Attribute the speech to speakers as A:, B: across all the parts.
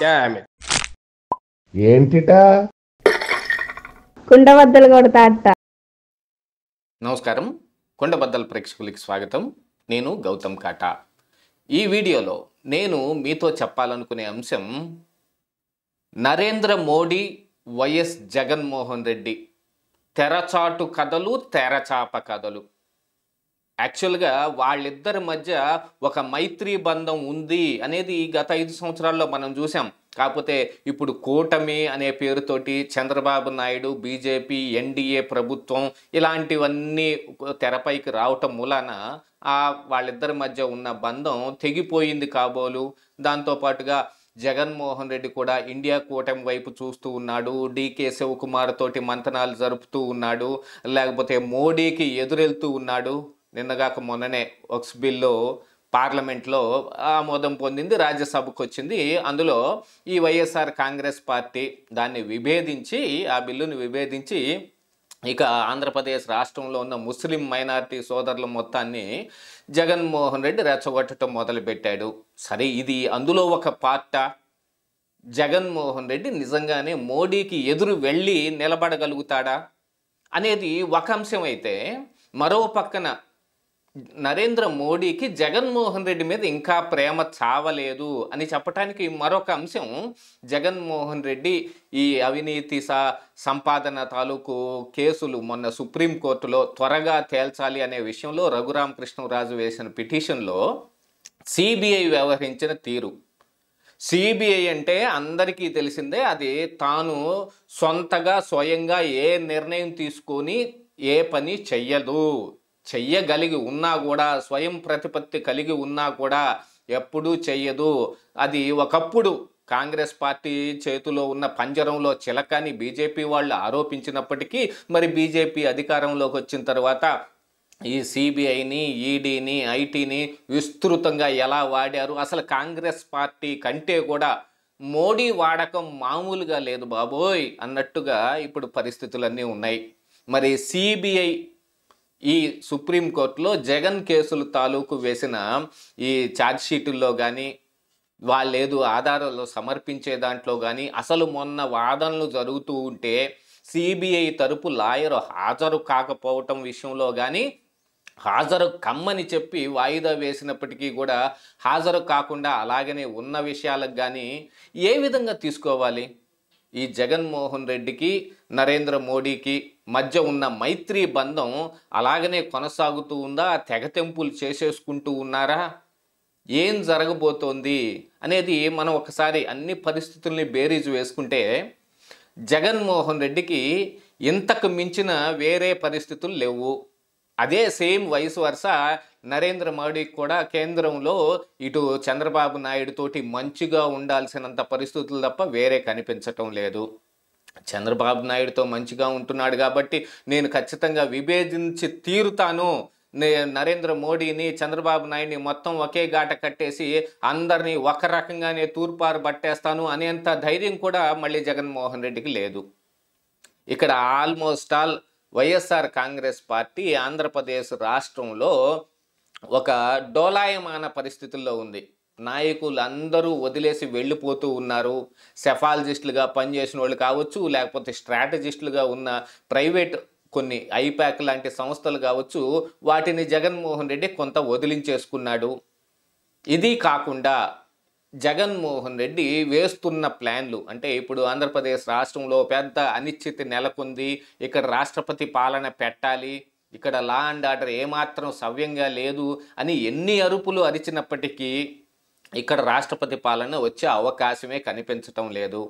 A: Damn it.
B: ఏంటిటా
C: కుండబద్దలు కొడతా అట్ట.
A: నమస్కారం, కొండబద్దల ప్రేక్షకులకి స్వాగతం. నేను గౌతమ్ కాటా. ఈ వీడియోలో నేను మీతో చెప్పాలనుకునే అంశం నరేంద్ర మోడీ వైఎస్ జగన్మోహన్ రెడ్డి తెరచాటు కథలు, తెరచాప కథలు. యాక్చువల్గా వాళ్ళిద్దరి మధ్య ఒక మైత్రీ బంధం ఉంది అనేది గత 5 సంవత్సరాల్లో మనం చూసాం. కాకపోతే ఇప్పుడు కూటమి అనే పేరుతోటి చంద్రబాబు నాయుడు, బీజేపీ, ఎన్డీఏ ప్రభుత్వం ఇలాంటివన్నీ తెరపైకి రావటం మూలాన వాళ్ళిద్దరి మధ్య ఉన్న బంధం తెగిపోయింది కాబోలు. దాంతోపాటుగా జగన్మోహన్ రెడ్డి కూడా ఇండియా కూటమి వైపు చూస్తూ ఉన్నాడు, డీకే శివకుమార్ తోటి మంతనాలు జరుపుతూ ఉన్నాడు, లేకపోతే మోడీకి ఎదురెళ్తూ ఉన్నాడు. నిన్నగాక మొన్ననే వక్స్ బిల్లు పార్లమెంట్లో ఆమోదం పొందింది, రాజ్యసభకు వచ్చింది. అందులో ఈ వైఎస్ఆర్ కాంగ్రెస్ పార్టీ దాన్ని విభేదించి, ఆ బిల్లును విభేదించి ఇక ఆంధ్రప్రదేశ్ రాష్ట్రంలో ఉన్న ముస్లిం మైనారిటీ సోదరుల మొత్తాన్ని జగన్మోహన్ రెడ్డి రెచ్చగొట్టడం మొదలుపెట్టాడు. సరే, ఇది అందులో ఒక పార్టా? జగన్మోహన్ రెడ్డి నిజంగానే మోడీకి ఎదురు వెళ్ళి నిలబడగలుగుతాడా అనేది ఒక అంశం అయితే, మరో పక్కన నరేంద్ర మోడీకి జగన్మోహన్ రెడ్డి మీద ఇంకా ప్రేమ చావలేదు అని చెప్పడానికి మరొక అంశం, జగన్మోహన్ రెడ్డి ఈ అవినీతి సంపాదన తాలూకు కేసులు మొన్న సుప్రీంకోర్టులో త్వరగా తేల్చాలి అనే విషయంలో రఘురామకృష్ణరాజు వేసిన పిటిషన్లో సిబిఐ వ్యవహరించిన తీరు. సిబిఐ అంటే అందరికీ తెలిసిందే, అది తాను సొంతగా స్వయంగా ఏ నిర్ణయం తీసుకొని ఏ పని చెయ్యగలిగి ఉన్నా కూడా, స్వయం ప్రతిపత్తి కలిగి ఉన్నా కూడా ఎప్పుడూ చెయ్యదు. అది ఒకప్పుడు కాంగ్రెస్ పార్టీ చేతిలో ఉన్న పంజరంలో చిలకని బీజేపీ వాళ్ళు ఆరోపించినప్పటికీ, మరి బీజేపీ అధికారంలోకి వచ్చిన తర్వాత ఈ సిబిఐని, ఈడీని, ఐటీని విస్తృతంగా ఎలా వాడారు, అసలు కాంగ్రెస్ పార్టీ కంటే కూడా మోడీ వాడకం మామూలుగా లేదు బాబోయ్ అన్నట్టుగా ఇప్పుడు పరిస్థితులన్నీ ఉన్నాయి. మరి సిబిఐ ఈ సుప్రీంకోర్టులో జగన్ కేసులు తాలూకు వేసిన ఈ ఛార్జ్షీటుల్లో కానీ, వాళ్ళేదు ఆధారాలు సమర్పించే దాంట్లో కానీ, అసలు మొన్న వాదనలు జరుగుతూ ఉంటే సిబిఐ తరపు లాయర్ హాజరు కాకపోవటం విషయంలో కానీ, హాజరు కమ్మని చెప్పి వాయిదా వేసినప్పటికీ కూడా హాజరు కాకుండా అలాగనే ఉన్న విషయాలకు కానీ ఏ విధంగా తీసుకోవాలి? ఈ జగన్మోహన్ రెడ్డికి, నరేంద్ర మోడీకి మధ్య ఉన్న మైత్రీ బంధం అలాగనే కొనసాగుతూ ఉందా? తెగతెంపులు చేసేసుకుంటూ ఉన్నారా? ఏం జరగబోతోంది అనేది మనం ఒకసారి అన్ని పరిస్థితుల్ని బేరీజు వేసుకుంటే, జగన్మోహన్ రెడ్డికి ఇంతకు మించిన వేరే పరిస్థితులు లేవు. అదే సేమ్ వయసు వరుస నరేంద్ర మోడీకి కూడా కేంద్రంలో ఇటు చంద్రబాబు నాయుడు తోటి మంచిగా ఉండాల్సినంత పరిస్థితులు తప్ప వేరే కనిపించటం లేదు. చంద్రబాబు నాయుడుతో మంచిగా ఉంటున్నాడు కాబట్టి నేను ఖచ్చితంగా విభేదించి తీరుతాను, నరేంద్ర మోడీని, చంద్రబాబు నాయుడిని మొత్తం ఒకే గాట కట్టేసి అందరినీ ఒక రకంగానే తూర్పారు పట్టేస్తాను అనేంత ధైర్యం కూడా మళ్ళీ జగన్మోహన్ రెడ్డికి లేదు. ఇక్కడ almost all YSR Congress party Andhra Pradesh రాష్ట్రంలో ఒక డోలాయమాన పరిస్థితుల్లో ఉంది. నాయకులు అందరూ వదిలేసి వెళ్ళిపోతూ ఉన్నారు. సెఫాలజిస్టులుగా పనిచేసిన వాళ్ళు కావచ్చు, లేకపోతే స్ట్రాటజిస్టులుగా ఉన్న ప్రైవేట్ కొన్ని ఐపాక్ లాంటి సంస్థలు కావచ్చు, వాటిని జగన్మోహన్ రెడ్డి కొంత వదిలించేసుకున్నాడు. ఇది కాకుండా జగన్మోహన్ రెడ్డి వేస్తున్న ప్లాన్లు అంటే, ఇప్పుడు ఆంధ్రప్రదేశ్ రాష్ట్రంలో పెద్ద అనిశ్చితి నెలకొంది, ఇక్కడ రాష్ట్రపతి పాలన పెట్టాలి, ఇక్కడ లా అండ్ ఆర్డర్ ఏమాత్రం సవ్యంగా లేదు అని ఎన్ని అరుపులు అరిచినప్పటికీ ఇక్కడ రాష్ట్రపతి పాలన వచ్చే అవకాశమే కనిపించటం లేదు.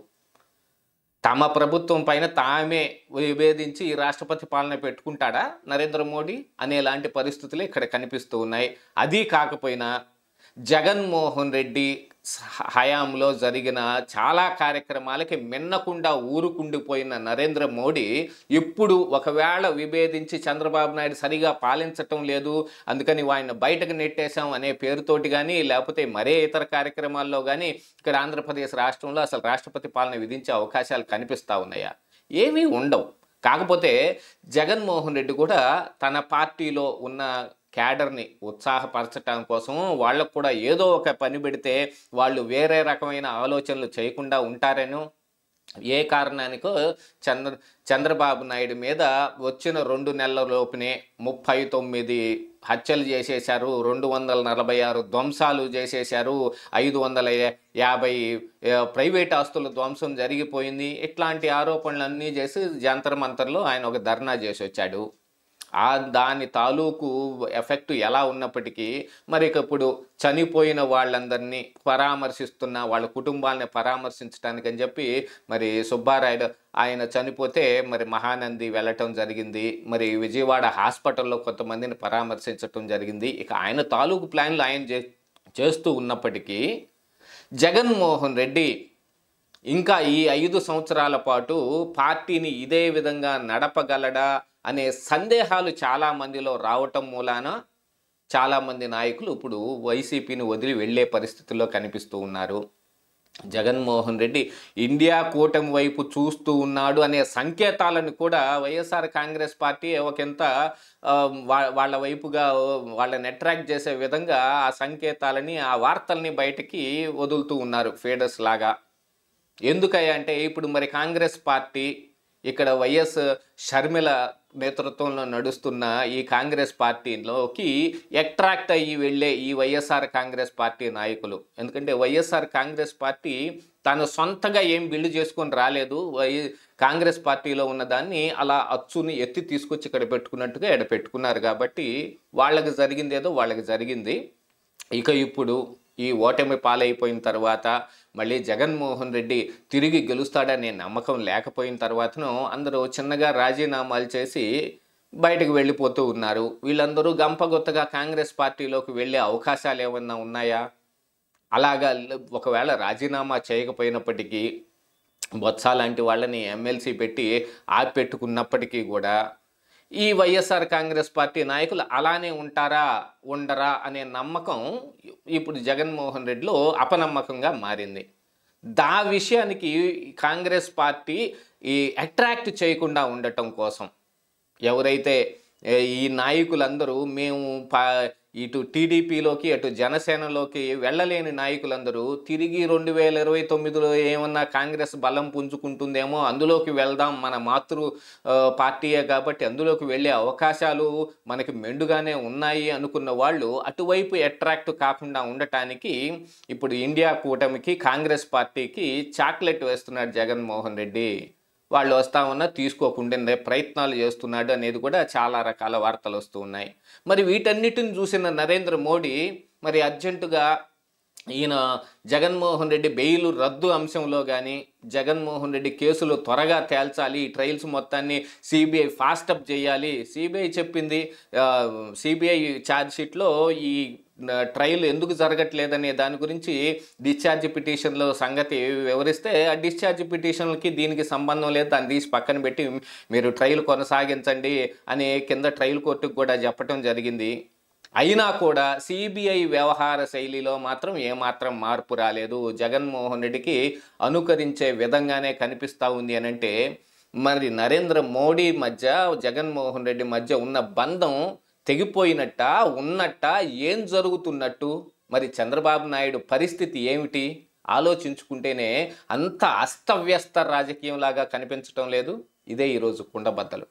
A: తమ ప్రభుత్వం పైన తామే విభేదించి ఈ రాష్ట్రపతి పాలన పెట్టుకుంటాడా నరేంద్ర మోడీ అనేలాంటి పరిస్థితులు ఇక్కడ కనిపిస్తూ ఉన్నాయి. అది కాకపోయినా జగన్మోహన్ రెడ్డి హయాంలో జరిగిన చాలా కార్యక్రమాలకి మిన్నకుండా ఊరుకుండిపోయిన నరేంద్ర మోడీ ఇప్పుడు ఒకవేళ విభేదించి చంద్రబాబు నాయుడు సరిగా పాలించటం లేదు, అందుకని ఆయన బయటకు నెట్టేశాం అనే పేరుతోటి కానీ, లేకపోతే మరే ఇతర కార్యక్రమాల్లో కానీ ఇక్కడ ఆంధ్రప్రదేశ్ రాష్ట్రంలో అసలు రాష్ట్రపతి పాలన విధించే అవకాశాలు కనిపిస్తూ ఉన్నాయా? ఏమీ ఉండవు. కాకపోతే జగన్మోహన్ రెడ్డి కూడా తన పార్టీలో ఉన్న క్యాడర్ని ఉత్సాహపరచడం కోసం వాళ్ళకు కూడా ఏదో ఒక పని పెడితే వాళ్ళు వేరే రకమైన ఆలోచనలు చేయకుండా ఉంటారేనో ఏ కారణానికో చంద్రబాబు నాయుడు మీద వచ్చిన 2 నెలల లోపునే 39 హత్యలు చేసేశారు, 246 ధ్వంసాలు చేసేశారు, 550 ప్రైవేట్ ఆస్తుల ధ్వంసం జరిగిపోయింది. ఇట్లాంటి ఆరోపణలన్నీ చేసి జంతర్ మంతర్లో ఆయన ఒక ధర్నా చేసి వచ్చాడు. దాని తాలూకు ఎఫెక్ట్ ఎలా ఉన్నప్పటికీ మరి ఇప్పుడు చనిపోయిన వాళ్ళందరినీ పరామర్శిస్తున్న వాళ్ళ కుటుంబాలని పరామర్శించడానికి అని చెప్పి మరి సుబ్బారాయుడు ఆయన చనిపోతే మరి మహానంది వెళ్ళటం జరిగింది. మరి విజయవాడ హాస్పిటల్లో కొంతమందిని పరామర్శించటం జరిగింది. ఇక ఆయన తాలూకు ప్లాన్లు ఆయన చేస్తూ ఉన్నప్పటికీ జగన్మోహన్ రెడ్డి ఇంకా ఈ 5 సంవత్సరాల పాటు పార్టీని ఇదే విధంగా నడపగలడా అనే సందేహాలు చాలామందిలో రావటం మూలాన చాలామంది నాయకులు ఇప్పుడు వైసీపీని వదిలి వెళ్ళే పరిస్థితుల్లో కనిపిస్తూ ఉన్నారు. జగన్మోహన్ రెడ్డి ఇండియా కూటమి వైపు చూస్తూ ఉన్నాడు అనే సంకేతాలను కూడా వైఎస్ఆర్ కాంగ్రెస్ పార్టీ ఒకంత వాళ్ళ వైపుగా వాళ్ళని అట్రాక్ట్ చేసే విధంగా ఆ సంకేతాలని ఆ వార్తల్ని బయటికి వదులుతూ ఉన్నారు ఫీడర్స్ లాగా. ఎందుకయ్యా అంటే ఇప్పుడు మరి కాంగ్రెస్ పార్టీ ఇక్కడ వైఎస్ షర్మిల నేతృత్వంలో నడుస్తున్న ఈ కాంగ్రెస్ పార్టీలోకి అట్రాక్ట్ అయ్యి వెళ్ళే ఈ వైఎస్ఆర్ కాంగ్రెస్ పార్టీ నాయకులు, ఎందుకంటే వైఎస్ఆర్ కాంగ్రెస్ పార్టీ తాను సొంతగా ఏం బిల్డ్ చేసుకొని రాలేదు, కాంగ్రెస్ పార్టీలో ఉన్న దాన్ని అలా అచ్చుని ఎత్తి తీసుకొచ్చి ఇక్కడ పెట్టుకున్నట్టుగా ఇక్కడ పెట్టుకున్నారు. కాబట్టి వాళ్ళకి జరిగింది ఏదో వాళ్ళకి జరిగింది. ఇక ఇప్పుడు ఈ ఓటమి పాలైపోయిన తర్వాత మళ్ళీ జగన్మోహన్ రెడ్డి తిరిగి గెలుస్తాడనే నమ్మకం లేకపోయిన తర్వాతను అందరూ చిన్నగా రాజీనామాలు చేసి బయటకు వెళ్ళిపోతూ ఉన్నారు. వీళ్ళందరూ గంపగొత్తగా కాంగ్రెస్ పార్టీలోకి వెళ్ళే అవకాశాలు ఏమన్నా ఉన్నాయా? అలాగా ఒకవేళ రాజీనామా చేయకపోయినప్పటికీ బొత్స లాంటి వాళ్ళని ఎమ్మెల్సీ పెట్టి ఆపెట్టుకున్నప్పటికీ కూడా ఈ వైఎస్ఆర్ కాంగ్రెస్ పార్టీ నాయకులు అలానే ఉంటారా ఉండరా అనే నమ్మకం ఇప్పుడు జగన్మోహన్ రెడ్డిలో అపనమ్మకంగా మారింది. విషయానికి కాంగ్రెస్ పార్టీ ఈ అట్రాక్ట్ చేయకుండా ఉండటం కోసం ఎవరైతే ఈ నాయకులందరూ మేము ఇటు టీడీపీలోకి అటు జనసేనలోకి వెళ్ళలేని నాయకులందరూ తిరిగి 2029లో ఏమన్నా కాంగ్రెస్ బలం పుంజుకుంటుందేమో అందులోకి వెళ్దాం, మన మాతృ పార్టీయే కాబట్టి అందులోకి వెళ్ళే అవకాశాలు మనకి మెండుగానే ఉన్నాయి అనుకున్న వాళ్ళు అటువైపు అట్రాక్ట్ కాకుండా ఉండటానికి ఇప్పుడు ఇండియా కూటమికి కాంగ్రెస్ పార్టీకి చాక్లెట్ వేస్తున్నాడు జగన్మోహన్ రెడ్డి. వాళ్ళు వస్తా ఉన్నా తీసుకోకుండా ప్రయత్నాలు చేస్తున్నాడు అనేది కూడా చాలా రకాల వార్తలు వస్తూ ఉన్నాయి. మరి వీటన్నిటిని చూసిన నరేంద్ర మోడీ మరి అర్జెంటుగా ఈయన జగన్మోహన్ రెడ్డి బెయిల్ రద్దు అంశంలో కానీ జగన్మోహన్ రెడ్డి కేసులు త్వరగా తేల్చాలి, ఈ ట్రయల్స్ మొత్తాన్ని సిబిఐ ఫాస్ట్ అప్ చేయాలి. సిబిఐ చెప్పింది సిబిఐ ఛార్జ్షీట్లో ఈ ట్రయల్ ఎందుకు జరగట్లేదనే దాని గురించి డిశ్చార్జ్ పిటిషన్ల సంగతి వివరిస్తే ఆ డిశ్చార్జ్ పిటిషన్లకి దీనికి సంబంధం లేదు, దాన్ని తీసి పక్కన పెట్టి మీరు ట్రయల్ కొనసాగించండి అని కింద ట్రయల్ కోర్టుకు కూడా చెప్పడం జరిగింది. అయినా కూడా సిబిఐ వ్యవహార శైలిలో మాత్రం ఏమాత్రం మార్పు రాలేదు. జగన్మోహన్ రెడ్డికి అనుకరించే విధంగానే కనిపిస్తూ ఉంది అని అంటే మరి నరేంద్ర మోడీ మధ్య జగన్మోహన్ రెడ్డి మధ్య ఉన్న బంధం తెగిపోయినట్ట ఉన్నట్ట ఏం జరుగుతున్నట్టు? మరి చంద్రబాబు నాయుడు పరిస్థితి ఏమిటి ఆలోచించుకుంటేనే అంత అస్తవ్యస్త రాజకీయంలాగా కనిపించటం లేదు. ఇదే ఈరోజు కుండబద్దలు.